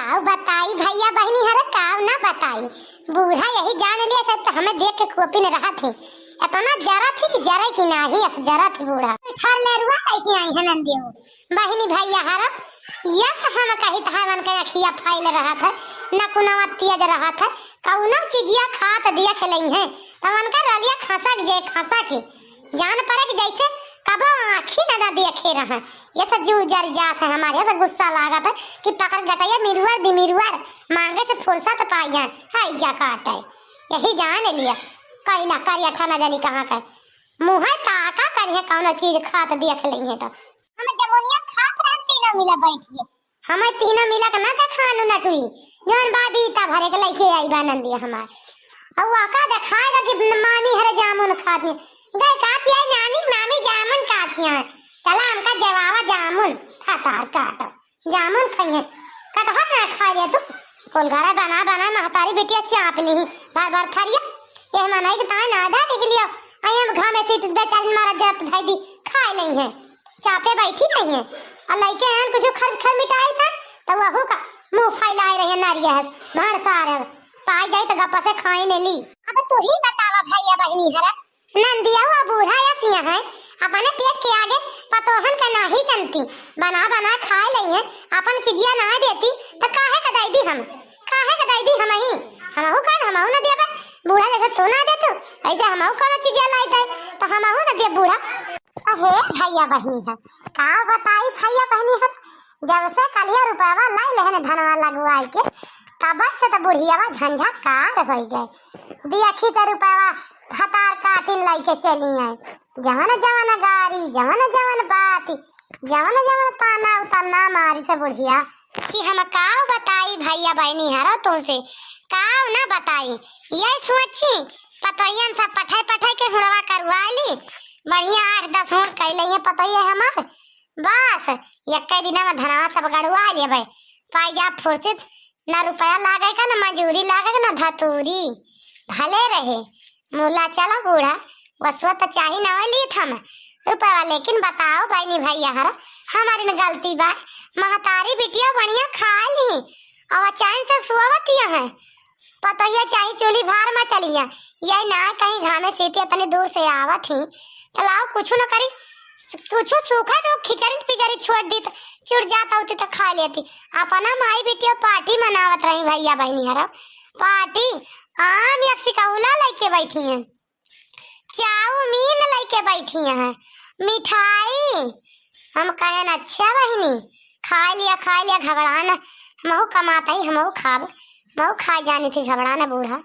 काव बताई भैया बहनी हरे काव ना बताई। बूढ़ा यही जान लिया सब तो हमें देख के खोपी ने रहा थी। इतना जरा थी कि जरा की नाही जरा थी बूढ़ा। छर ले रुआ की आई है नंदी हो बहनी भैया हरा या हम कही तहावन के अखिया फाइल रहा था ना कुनवा तेज रहा था कौनो चीजिया खात दिया खलई है तवन का रलिया खसा के जान पड़े कि जैसे कब आखी ना देखे रहा। ये सब जू जर जात है हमारे से गुस्सा लागा था कि पकड़ गटैया मिरुआर मांगे से फुर्सत पाई है हाई जा काट है यही जान लिया कैला करिया ठा जानी कहाँ का मुँह ताका करिए कौनो चीज खात देख लेंगे तो हम जमुनिया खात रह तीनों मिला बैठिए हमें तीनों मिला के ना देखानु ना तुई जौन बाबी ता भरे के लेके आई बानंदी हमार और वाका दिखाएगा कि मामी हरे जामुन खाती गए काती है नानी मामी जामुन खाती है चला हमका जवावा जामुन खातार काटो जामुन खाइए कटहर ना खा ले तू कोलगारा बना महतारी बेटिया चाप ली बार थरिया ये मनाई के ताई ना दा निकलियो आई हम घामे से बेचारी मारा जात भाई दी खा लई है चापे बैठी नहीं है और लइके हन कुछ खर मिटाई था तो वहु का मुंह फैलाए रहे नारिया है भड़ सारे पाई जाए तो गप्पा से खाई ने ली। अब तू ही बतावा भैया बहनी हरा नंदिया हुआ बूढ़ा या सिया है अपने पेट के आगे पतोहन का नहीं जनती बना खा लई है अपन चीजिया ना देती तो काहे कदाई दी हम ही हमहु कान हमहु ना देबे बूढ़ा जैसे तू ना दे तू ऐसे हमहु कोनो चीजिया लाई दे तो हमहु ना दे बूढ़ा। अहे भैया बहनी है का बताई भैया बहनी है जब से कलिया रुपयावा लाई लेहन धनवा लगवाई के तब से तो बुढ़ियावा झंझा कार हो गए दिया खींच रुपयावा हतार काटिन लाई के चली आई जवन गाड़ी जवन बात जवन ताना उताना मारी से बुढ़िया कि हम काव बताई भैया बहनी हरा तुमसे काव ना बताई ये सोची पतैयन सब पठाई के हुड़वा करवा ली बढ़िया 8-10 होड़ कैले है पतैया हमार बस एक दिन में धनवा सब गड़वा लिए भाई पाई जा फुर्सत ना रुपया लागेगा ना मजूरी लागेगा ना धतूरी भले रहे मुला चला बूढ़ा वसुआ तो चाहिए ना ली था मैं रुपया लेकिन बताओ बहनी भैया हरा हमारी न गलती बा महतारी बिटिया बढ़िया खा ली और चैन से सुआवतिया है पतैया चाहिए चूली भार में चलिया यही ना कहीं घामे सीती अपने दूर से आवत थी तलाव कुछ न करी कुछ सूखा जो खिचड़ी पिचड़ी छोड़ दी तो चुड़ जाता होती तो खा लेती अपना माई बेटिया पार्टी मनावत रही भैया बहनी हरा पार्टी आम एक सिकौला लेके बैठी हैं चाउमीन लेके बैठी हैं मिठाई हम कहें अच्छा बहनी खा लिया घबराना महू कमाता ही हमहू खाब महू खा जानी थी घबराना बूढ़ा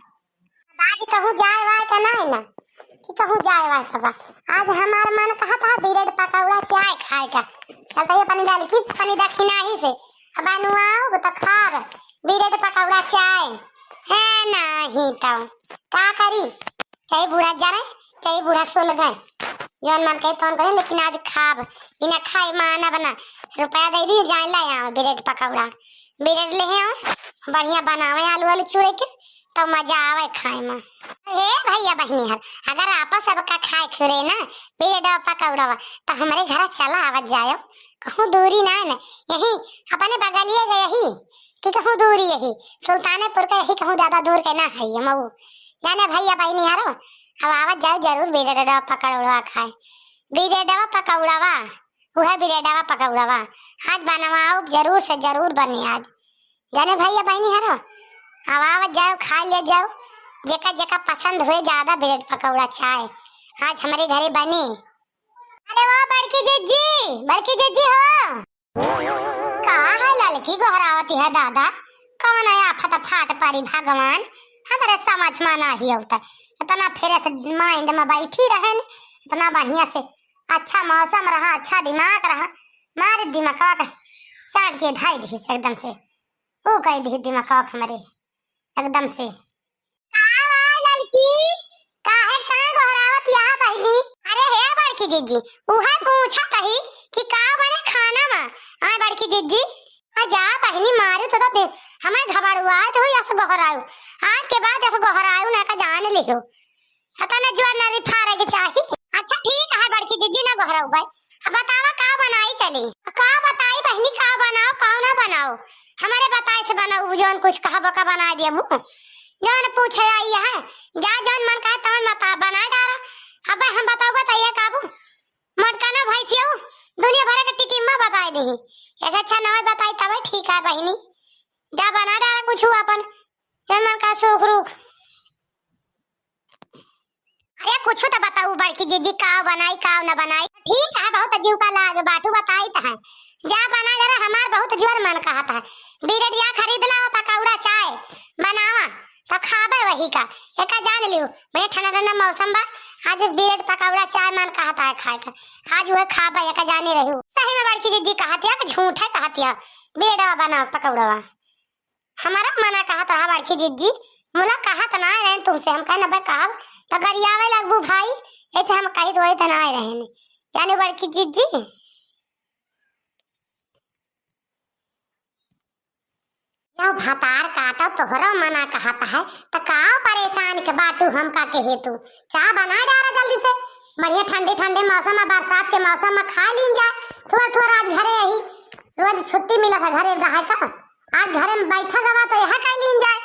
आज कहूँ जाए वाय का नहीं ना कि कहूँ जाए वाय सब आज हमारा मन कहा था ब्रेड पकौड़ा चाय खाए का चलता ये पानी डाल की पानी दखिना ही से अब अनुआओ तो खाब ब्रेड पकौड़ा चाय है नहीं तो का करी चाहे बूढ़ा जा रहे चाहे बूढ़ा सोल गए जौन मन कहे तौन करे लेकिन आज खाब इना खाई माना बना रुपया दे दी जाए लाया ब्रेड पकौड़ा ब्रेड ले आओ बढ़िया बनावे आलू चूड़े के तो मजा आवे खाए में। हे भैया बहनी हर अगर आपस सबका खाए खुरे ना ब्रेड पकौड़ा तो हमारे घर चला आवत जायो कहूँ दूरी ना यही अपने बगलिए गए यही कि कहूँ दूरी यही सुल्तानपुर का यही कहूँ ज्यादा दूर के ना है मऊ जाने भैया बहनी हरो अब आवत जाओ जरूर ब्रेड पकौड़ा खाए ब्रेड पकौड़ा वह ब्रेड पकौड़ा आज बनवाओ जरूर से जरूर बने आज जाने भैया बहनी हरो अब आवत जाओ खा ले जाओ जेका पसंद हुए ज्यादा ब्रेड पकौड़ा चाय आज हमारे घरे बने। अरे वाह बड़की जीजी हो कहा है लड़की गोहरावती है दादा कौन आया फटाफट पारी भगवान हमारे समझ में नहीं होता इतना फिर से माइंड में बैठी रहे इतना बढ़िया से अच्छा मौसम रहा अच्छा दिमाग रहा मारे दिमाग का चाट के धाई दी एकदम से वो कह दी दिमाग हमारे एकदम से लड़की काहे कहां गोहरावत यहाँ बहनी। अरे हे बड़की जीजी उहे पूछा कही कि का बने खाना में आ बड़की जीजी जा बहनी मारे तो दे हमें घबड़ुआ तो ऐसे गोहराऊ आज के बाद ऐसे गोहराऊ ना का जान लियो अतना जो ना रिफारे के चाहिए। अच्छा ठीक है बड़की जीजी ना गोहराऊ भाई अब बतावा का बनाई चली, का बताई बहनी, का बनाओ का ना बनाओ, हमारे बताए से बनाओ, जौन कुछ कहा बका बना दिया मुँह, जौन पूछे आई है जा जौन मन कहे तौन बता बना डारा। अब हम बताओ बताइए काबू मटका ना भैंसियो दुनिया भर के टिटिम्मा बताई दी, ऐसा अच्छा ना बताई तब ठीक है बहनी, जा बना डारा कुछ अपन जौन मन का सुख रुख। अरे कुछ तो बताऊ बड़की जीजी काव बनाई काव न बनाई, ठीक है बहुत जीव का लाग बाटू बताई त है, जा बना जरा हमार बहुत जोर मन कहता है, बीरेट जा खरीद ला पकौड़ा चाय बनावा तो खाबे वही का, एका जान लियो बड़े ठंडा ठंडा मौसम बा, आज बीरेट पकौड़ा चाय मन कहता है खाए का, आज वह खाबे एका जाने रही सही में बड़की जीजी कहती है कि झूठ है कहती है, बीरेट बना पकौड़ा हमारा मना कहता है बड़की जीजी, मुला कहा तो ना रहे तुमसे, हम कहना भाई कहा तो गरियावे लगबू भाई, ऐसे हम कही तो वही तो ना रहे ने जाने बड़की जीजी। जब भतार काटा तोहरा मना कहता है तो का परेशान के बातू हम का कहे तू, चाय बना डारा जल्दी से, बढ़िया ठंडे ठंडे मौसम में बरसात के मौसम में खा लीन जाए, थोड़ा थोड़ा आज घरे यही रोज छुट्टी मिला था घरे रहा का, आज घरे में बैठा गवा तो यहाँ का लीन जाए,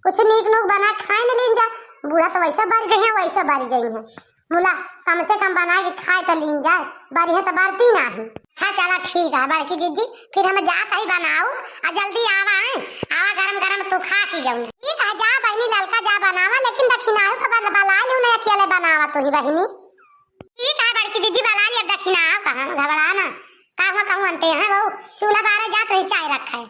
कुछ नीक नूक बना खाए न लीन जाए, बूढ़ा तो वैसे बढ़ गए हैं वैसे बढ़ गई है, मुला कम से कम बना के खाए तो लीन जाए, बढ़िया तो बढ़ती ना है। हाँ चला ठीक है बड़की जीजी, फिर हम जाता ही बनाओ और जल्दी आवा आवा गरम गरम तो खा की जाऊँ। ठीक है जा बहनी ललका जा बनावा, लेकिन दक्षिणाओ का बला लूँ नहीं अकेले बनावा तो ही बहनी। ठीक है बड़की जीजी बना लिया दक्षिणाओ, कहाँ घबरा ना कहूँ अंते हैं वो चूल्हा बारे जात रही चाय रखा है,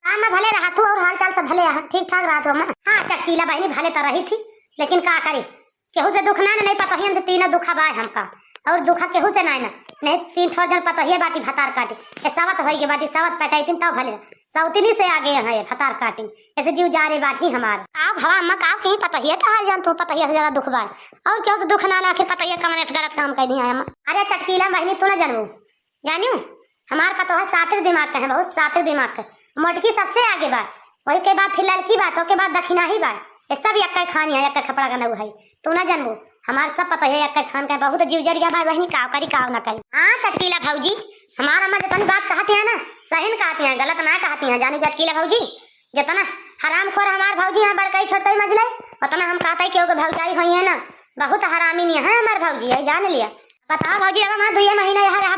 हाँ मैं भले रहा तू और हाल चाल सब भले ठीक ठाक रहा तू मैं। हाँ चकीला बहनी भले तो रही थी, लेकिन का करी केहू से दुख ना नहीं पता ही तीन दुखा बाय हमका, और दुखा केहू से नहीं तीन थोड़ जन पता ही बाटी भतार काटी ए सवत होई के बाटी सवत पटाई तीन तब भले सौतिनी से आगे है भतार काटी ऐसे जीव जा रे बाटी हमार आओ हवा में काव कहीं पता ही तो हर जन तू पता ही ज्यादा दुख बाय, और क्यों से दुख ना ला के पता ही कमने से गलत काम कर दिया हम। अरे चकीला बहनी तू ना जानू जानियो हमार पता है सातिर दिमाग का है, बहुत सातिर दिमाग का, मोटकी सबसे आगे बात, वही के बाद फिर लड़की बात, और के बाद दक्षिणा ही बात, ये सब यक्का खानी है, यक्का खपड़ा का नऊ है, तू ना जानबू हमार सब पता है यक्का खान का बहुत जीव जर गया भाई बहनी काव करी काव ना करी। हाँ चटकीला भौजी हमारा अम्मा जितनी बात कहती है ना सही में कहती है, गलत ना कहती है, जानी चटकीला भौजी जितना हराम खोर हमार भौजी यहाँ बड़कई छोटकई मजले उतना हम कहते क्यों भौजाई हुई है ना बहुत हरामी नहीं है हमार भौजी है, जान लिया। बताओ भौजी अब हमारा 2 महीना यहाँ रह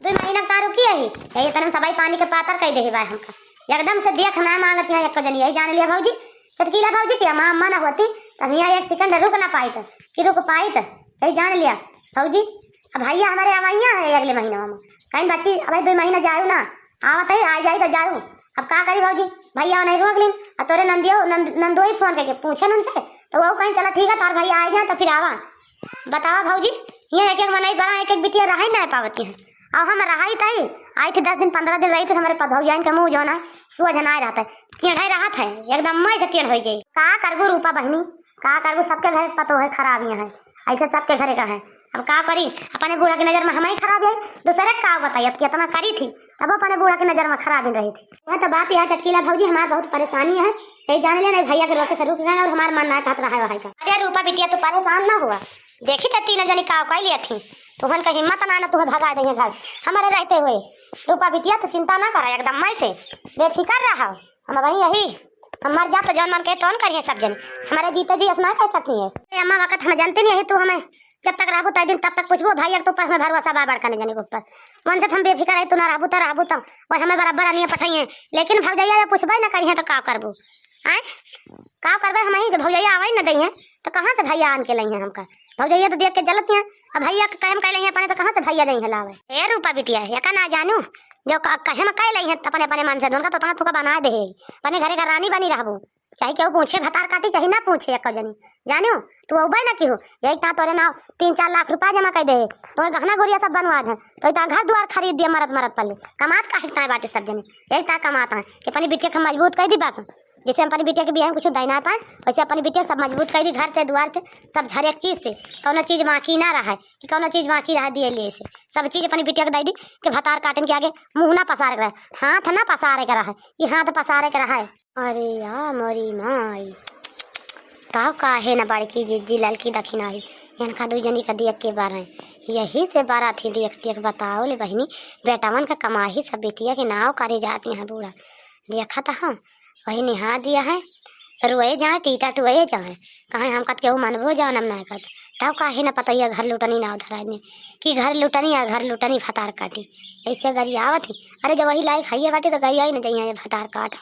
2 महीना का रुकी यही तन सबाई पानी के पातर कह दे भाई हमका एकदम से देख ना मांगती है एक जनी यही जान लिया भौजी। चटकीला भौजी की माँ अम्मा ना होती तो यहाँ 1 सेकंड रुक ना पाई तो कि रुक पाई तो यही जान लिया भौजी। अब भैया हमारे अवैया है अगले महीना में कहीं बच्ची अब 2 महीना जाऊ ना आवत है आ जाई तो जाऊ, अब का करी भौजी भैया नहीं रोक लीन और तोरे नंदो ही फोन करके पूछे उनसे तो वो कहीं चला ठीक है तार भैया आ जाए तो फिर आवा। बतावा भौजी ये एक मनाई बड़ा एक बिटिया रहा ही ना पावती है, और हम रहा तई आई थी 10 दिन 15 दिन रही थी हमारे भौजा का मुँह जो ना सूझ ना रहता है टेढ़ रहा था एकदम मई से टेढ़ हो जाये, का करबू रूपा बहनी का करबू, सबके घर पतो है खराबियाँ है ऐसे सबके घरे का है, अब का करी अपने बूढ़ा की नजर में हमें खराब है, दूसरे का बताइए कितना करी थी अब अपने बूढ़ा की नजर में खराब ही रही थी। वह तो बात यह चटकीला भौजी हमारे बहुत परेशानी है, यही जान लिया नहीं भैया के रोके से रुक गए और हमारा मन ना कहता रहा है। अरे रूपा बिटिया तो परेशान ना हुआ, देखी तो 3 जनी का कह लिया थी तुहन का हिम्मत ना तुम्हें भगा देंगे घर हमारे रहते हुए। रूपा बिटिया तो चिंता ना करा एकदम मैं से बेफिक्र रहा, हम वही यही हम मर जा तो जौन मन के तौन करिए सब जन हमारे जीते जी ऐसा कह सकती है। अम्मा वक्त हम जानते नहीं है तू हमें जब तक रहबू तय दिन तब तक पूछबो भाई तो पर हमें भरोसा बार करने जाने के ऊपर मन से हम बेफिक्र है तू ना रहबू तो और हमें बराबर आनिए पठाइए, लेकिन भौजैया पूछबे ना करिए तो का करबू आए का करबे हम ही भौजैया आवे न दइए तो कहाँ से भैया आन के लइए हमका, भौजैया तो देख के जलत है अब भैया के काम कर लइए अपने तो कहाँ से भैया दइए लावे। ए रूपा बिटिया है का ना जानू जो कहे में कह लइए अपने अपने मन से दोनों का तो तुका बना दे अपने घरे का रानी बनी रहबू, चाहे केहू पूछे भतार काटी चाहे ना पूछे एक जनी जानियो तू अबे ना केहू यही ता तोरे ना 3-4 लाख रुपया जमा कर दे तो गहना गुड़िया सब बनवा दे तो ता घर द्वार खरीद दिया मरद पल्ले कमात का हिटना बाटे सब जने यही ता कमाता है कि अपनी बिटिया को मजबूत कर दी बस, जैसे अपनी बिटिया के बियाह में कुछ देना पाए वैसे अपनी बिटिया सब मजबूत कर दी घर पे द्वार पे सब हर एक चीज से कौन चीज बाकी ना रहा है कि कौन चीज बाकी रहा दिए लिए से सब चीज अपनी बिटिया को दे दी कि भतार काटन के आगे मुंह ना पसारे का हाथ ना पसारे का रहा है कि हाथ पसारे का रहा है। अरे यार मोरी माई ताव का है ना बड़की जीजी लड़की दक्षिणा है इनका 2 जनी का देख के बार है यही से बारा थी देख देख बताओ ले बहनी बेटावन का कमाही सब बेटिया के नाव करे जाती हैं बूढ़ा देखा था हाँ वही निहा दिया है रोए जाए टीटा टुए जाए कहाँ हम कत केहू मनबो जाओ नम ना करत तब काहे न पता घर लुटनी ना उधर ने कि घर लुटनी या घर लुटनी फतार काटी ऐसे गरी आवत ही अरे जब वही लायक खाइए बाटी तो गई आई न जइया फतार काट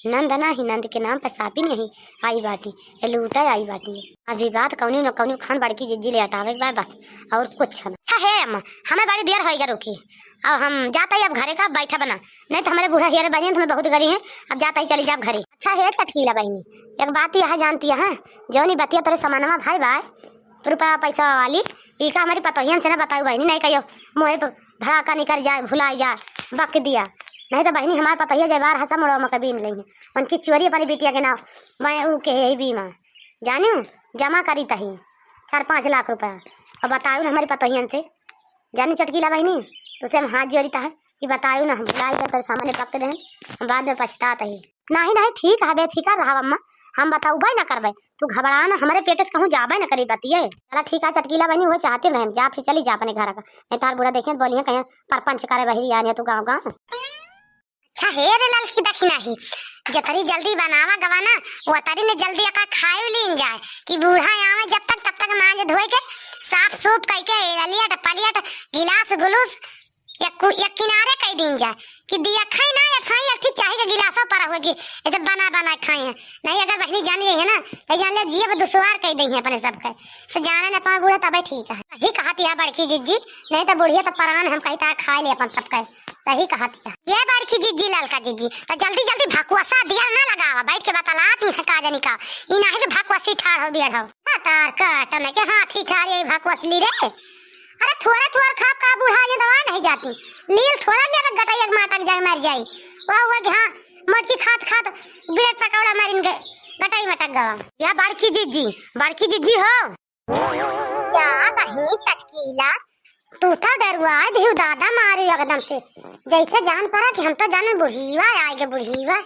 नंद ना ही नंद के नाम पर सापी नहीं आई बाटी ये लूटा आई बाटी अभी बात कौनी न कौनी खान बड़की जिज्जी ले हटावे बार बस और कुछ अच्छा है अम्मा हमें बड़ी देर होएगा रुकी अब हम जाता ही अब घरे का बैठा बना नहीं तो हमारे बूढ़ा हियर बहनी तुम्हें बहुत गरी है अब जाता ही चली जा घरे अच्छा है चटकीला बहनी एक बात यह जानती है जो नहीं बतिया तेरे समानमा भाई भाई रुपया पैसा वाली ई का हमारी पतोहियन से ना बताऊ बहनी नहीं कहियो मोहे धड़ाका निकल जाए भुलाई जाए बक दिया नहीं तो बहनी हमारे पतोहिया जाए बार हंसा मोड़ो मकबी मिलेंगे उनकी चोरी अपनी बेटिया के नाम मैं ऊ के बीमा जानी जमा करी तही 4-5 लाख रुपया और बताऊ ना हमारी पतोहियन से जानी चटकीला बहनी तुझसे हम हाथ जोड़ता है कि बताऊ ना हम भुलाई कर तेरे सामने पक दे हम बाद में पछताते ही नहीं नहीं ठीक है बेफिक्र रहा अम्मा हम बताऊ भाई ना करबे तू घबरा ना हमारे पेट कहूँ जाबे ना करी बतिये चला ठीक है चटकीला बहनी वो चाहते बहन जा फिर चली जा अपने घर का नहीं तार बुरा देखे बोलिए कहीं परपंच करे बही आने तू गाँव गाँव अच्छा हे रे ललकी दखिना ही जतरी जल्दी बनावा गवाना वो तरी ने जल्दी अका खाए लीन जाए कि बूढ़ा आवे जब तक तब तक मांझ धोए के साफ सूफ करके अलियट पलियट गिलास गुलूस एक किनारे कई दिन जाए कि दिया खाई ना या खाई एक चाहे का गिलासा पर होगी ऐसे बना बना खाए हैं नहीं अगर बहनी जानी है ना तो जान ले जीव दुश्वार कह दी है अपने सबके से जाने न पा बूढ़ा तब ठीक है सही कहती है बड़की जिज्जी नहीं तो बुढ़िया तो परान हम कहता है खा ले अपन सबके सही कहती है ये बड़की जिज्जी ललका जिज्जी तो जल्दी जल्दी भकुआसा दिया ना लगावा बैठ के बतलाती है का जानी का ई नाही के भकुआसी ठाड़ हो बिया हो तार काट न के हाथी ठाड़ भकुआसली रे अरे थोड़ा थोड़ा खाप का बूढ़ा ये दवा नहीं जाती लील थोड़ा ले गटाई एक माटक जाए मर जाई वो हां मोटकी खात खात ब्रेड पकौड़ा मारिन गए गटाई मटक गवा या बड़की जिज्जी हो जा बहनी चटकीला तू था डरुआ देव दादा मारे एकदम से जैसे जान पड़ा कि हम तो जाने बुढ़ीवा आएगे बुढ़ीवा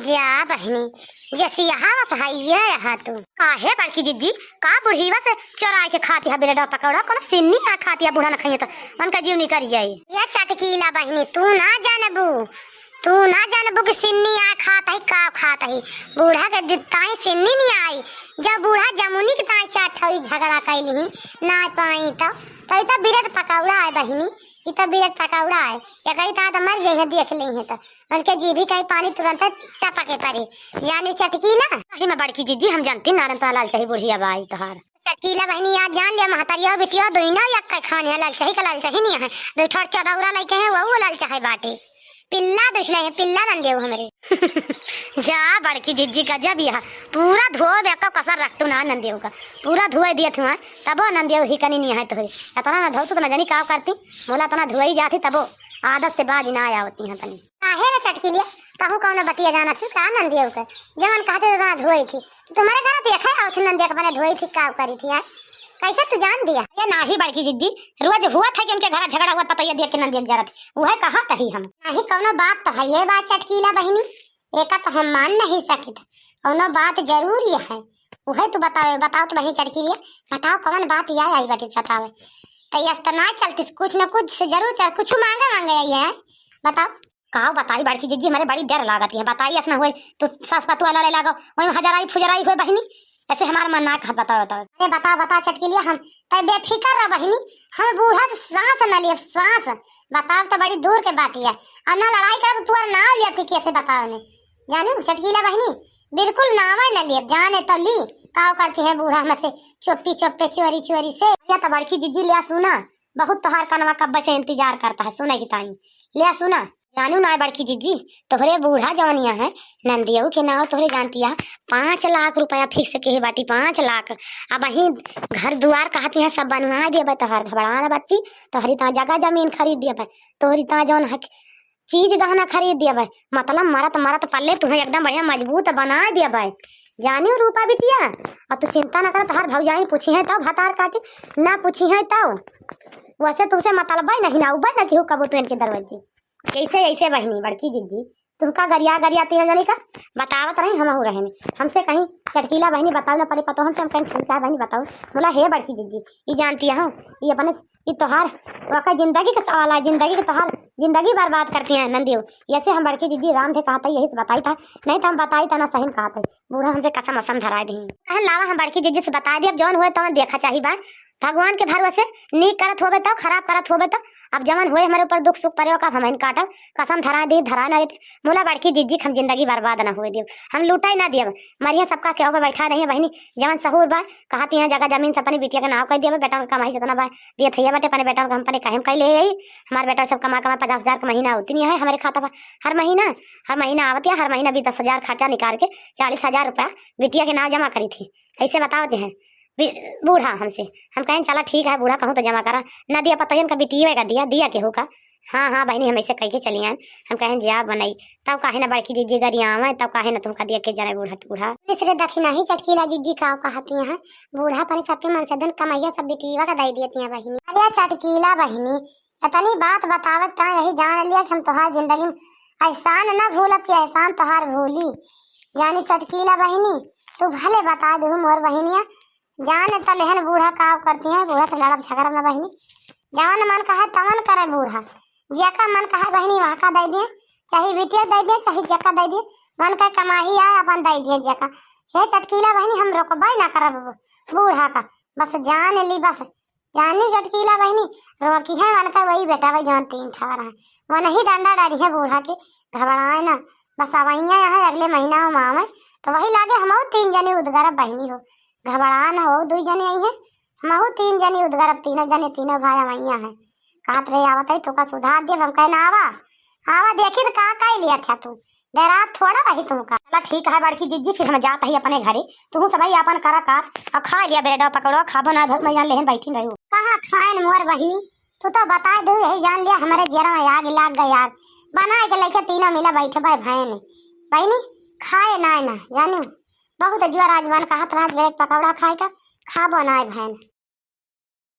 जा बहनी जैसे यहाँ है यहाँ तू काहे बड़की जिज्जी का बुढ़ीवा से चोरा के खाती है ब्रेड पकौड़ा कोनो सिन्नी आ खाती है बूढ़ा न खाइए तो उनका जीव नहीं कर जाए या चटकीला बहनी तू ना जानबू कि सिन्नी आ खाता है का खाता है बूढ़ा के दिताई सिन्नी नहीं आई जब बूढ़ा जमुनी के ताई चाट झगड़ा कैली ना पाई तो ब्रेड पकौड़ा है बहनी इतना ब्रेड पकौड़ा है या कहीं तो मर जाए देख ली है तो उनके जी भी कहीं पानी तुरंत टपके पड़े यानी चटकीला अरे मैं बड़की जिज्जी हम जानती नारन तो लाल चाही बुढ़िया बाई तोहार चटकीला बहनी याद जान लिया महतारिया बेटिया दोई ना या खाने है लाल चाही का लाल चाही नहीं है दो ठोर चौदौरा लेके हैं वो लाल चाहे बाटे पिल्ला दुश्ले है पिल्ला रन देव हमारे जा बड़की जिज्जी का जब यह पूरा धो देखो कसर रख तू ना नंदेव का पूरा धोए दिया तू तब नंदेव ही कनी नहीं है तो इतना ना धो तो न जानी का करती बोला तना धोई जाती तब आदत से बाज ना आया होती है तनी काहे रे चटकीलिया कहूं कौन बतिया जाना थी का नंदेव के जवन कहते तो धोई थी तुम्हारे घर देखा है उस नंदेव के बने धोई थी का करी थी यार कैसे तू जान दिया ये नाही बड़की जिज्जी रोज हुआ था कि उनके घर झगड़ा हुआ पता ये देख के नंदेव जरा वो है कहाँ कही हम नहीं कौनो बात तो है ये बात चटकीला बहनी एक तो हम मान नहीं सकित कौनो बात जरूरी है वह तू बताओ तो बहनी चटकीलिया बताओ कौन बात यह आई बेटी बताओ तो यस तो ना चलती कुछ न कुछ से जरूर चल कुछ मांगे ये बताओ कहा बताई बड़की जिज्जी हमारे बड़ी डर लागती है बताई ऐसा हुए तो सास पतुआ ले लागो वही हजाराई फुजराई हुए बहनी ऐसे हमारा मन ना बताओ अरे बता चटकीलिया हम तय बेफिक्र रह बहनी हम बूढ़ा सांस न लिए सांस बताओ तो बड़ी दूर के बात है और ना लड़ाई कर तू ना लिया कि कैसे बताओ ने जानो चटकीला बहनी बिल्कुल नावा न लिए जाने तो ली काव करती है बूढ़ा में से चुप्पी चोरी से या तो बड़की जिज्जी लिया सुना बहुत तोहार कनवा कब्बे से इंतजार करता है सुने की ताई लिया सुना जानू ना बड़की जिज्जी तोहरे बूढ़ा जवनिया है नंदियों के नाव तोहरे जानती है 5 लाख रुपया फिक्स के है बाटी 5 लाख अब वही घर दुआर कहती है सब बनवा दिए तोहर घबरा बच्ची तोहरी ता जगह जमीन खरीद दिए तोहरी ता जौन है चीज गहना खरीद दिया भाई मतलब मरत पल्ले तुम्हें एकदम बढ़िया मजबूत बना दिया भाई जानी रूपा बिटिया और तू चिंता न कर तोहार भौजाई पूछी है तब हतार काटी ना पूछी है तब वैसे तुमसे मतलब नहीं ना उबा ना कि कबो तू इनके दरवाजे ऐसे बहनी बड़की जिज्जी तुमका गरिया तीन जनी का बतावत रही हम रहे हमसे कहीं चटकीला बहनी बताओ ना पड़े पतो हमसे हम कहीं बहनी बताओ बोला हे बड़की जिज्जी ये जानती है ये अपने ये तोहार वाकई जिंदगी का सवाल है, जिंदगी के तोहार जिंदगी बर्बाद करती हैं नंदियो। ऐसे हम बड़की जीजी राम थे कहा था, यही से बताई था, नहीं तो हम बताई था ना सही कहा था। बूढ़ा हमसे कसम असम धरा दी लावा, हम बड़की जीजी से बता दी। अब जौन हुए तो देखा चाहिए बा भगवान के भरोसे, नीक करत होबे तो खराब करत होबे तो। अब जमन हुए हमारे ऊपर दुख सुख पड़े का हम काटब, कसम धरा दी धरा ना देते। मोला बड़की जीजी हम जिंदगी बर्बाद ना हुए दियो, हम लूटा ही ना दिए। मरिया सबका क्या होगा बैठा रही बहनी, जमन सहूर बा कहती हैं जगह जमीन से अपनी बिटिया के नाव कर दिया, बेटा कमाई जितना बा दिए थे बेटे अपने बेटा हम अपने कहे कह ले हमारे बेटा सब कमा 50,000 का महीना होती नहीं है हमारे खाता पर। हर महीना आवती है, हर महीना भी 10,000 खर्चा निकाल के 40,000 रुपया बिटिया के नाव जमा करी थी। ऐसे बताते हैं बूढ़ा हमसे, हम कहें चला ठीक है बूढ़ा कहूँ तो जमा करा ना दिया, पतयन का बिटिया का दिया केहू का। हाँ बहनी हम ऐसे कह के चली आए, हम कहें जा बनाई तब काहे ना बड़की जीजी गरिया आवे, तब काहे ना तुमका दिया के जाए बूढ़ा तीसरे दक्षिणा ही चटकीला जीजी का कहती हैं। बूढ़ा पर सबके मन से धन कमाइया सब बिटिया का दे देती है बहनी। अरे चटकीला बहनी इतनी बात बतावत ता यही जान लिया कि हम तोहार जिंदगी में एहसान ना भूलब कि एहसान तोहार भूली। यानी चटकीला बहनी तू भले बता दू मोर बहनिया जान तलहन बूढ़ा का करती है। बूढ़ा तो लड़ब झगड़ब ना बहनी, जवन मन कहा तवन करे बूढ़ा, जेका मन कहा बहनी वहाँ का दे दिए, चाहे बिटिया दे दिए चाहे जेका दे दिए, मन का कमाही आए अपन दे दिए जेका। हे चटकीला बहनी हम रोकबाई ना करब बूढ़ा का, बस जान ली बस जानी चटकीला बहनी रोकी है मन का वही बेटा वही जवन 3 ठवर है वो नहीं डंडा डाली है बूढ़ा के, घबराए ना बस अवैया यहाँ अगले महीना में आवे तो वही लागे हम 3 जने उदगरब बहनी हो, घबरा ना हो 2 जने आई है हम 3 जने उदगरब, तीनों भाई अवैया है। कहत रहे आवत है तो का सुधार दे, हम कहना आवा देखी तो का लिया था तू देरा थोड़ा रही तुमका। चला ठीक है बड़की जीजी फिर हम जाता ही अपने घरे, तू सब अपन करा कार और खा लिया ब्रेड पकड़ो खाबो ना घर में जान लेहन बैठी रही हो। कहाँ खाए मोर बहिनी तू तो बता दे यही जान लिया हमारे जेरा में आग लाग गई यार, बना के लेके तीनों मिला बैठे भाई भाई बहनी खाए ना जानी बहुत जुआ राजवान कहत राज ब्रेड पकौड़ा खाए का खाबो ना भाई।